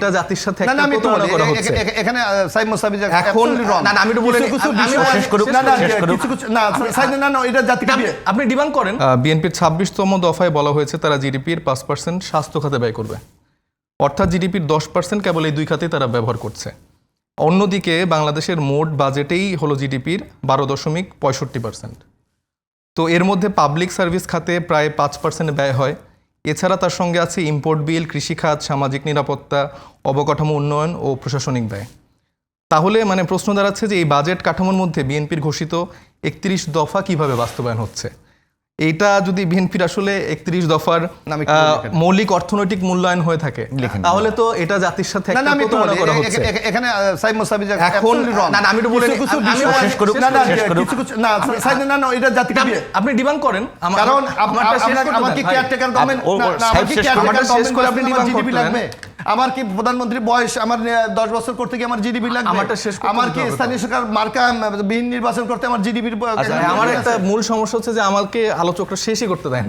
এটা জাতির সাথে না, আমি তো বলি, করা হচ্ছে এখানে সাইদ মুস্তাফিজ এখন না আমি একটু বলে শেষ করুক না সাইদ না এটা জাতিকে আপনি ডিমান্ড করেন। বিএনপির 26তম দফায় বলা হয়েছে তারা জিডিপির 5% স্বাস্থ্য খাতে ব্যয় করবে, অর্থাৎ জিডিপির 10% কেবল এই দুই খাতেই তারা ব্যবহার করছে। অন্যদিকে বাংলাদেশের মোট বাজেটেই হলো জিডিপির 12.65%। তো এর মধ্যে পাবলিক সার্ভিস খাতে প্রায় 5% ব্যয় হয়। এছাড়া তার সঙ্গে আছে ইম্পোর্ট বিল, কৃষিখাত, সামাজিক নিরাপত্তা, অবকাঠামো উন্নয়ন ও প্রশাসনিক ব্যয়। তাহলে মানে প্রশ্ন দাঁড়াচ্ছে যে এই বাজেট কাঠামোর মধ্যে বিএনপির ঘোষিত 31 দফা কিভাবে বাস্তবায়ন হচ্ছে। এইটা যদি বিএনপির আসলে 31 দফার মৌলিক অর্থনৈতিক মূল্যায়ন হয়ে থাকে তাহলে তো এটা জাতির সাথে করা হচ্ছে। এখানে সাইদ মুস্তাফিজ এখন না আমি একটু বলে শেষ করুক না সাইদ না এটা জাতিকে আপনি ডিমান্ড করেন, কারণ আমাকে কেয়ারটেকার গভর্নমেন্ট আপনি জিডিপি লাগবে। আমার কি প্রধানমন্ত্রী বয়স আমার 10 বছর করতে গিয়ে আমার জিডিপি লাগবে? আমার কি স্থানীয় সরকার মার্কা বিহীন নির্বাচন করতে আমার জিডিপির? আমার একটা মূল সমস্যা হচ্ছে যে আমাকে আলোচকরা শেষই করতে দেয় না।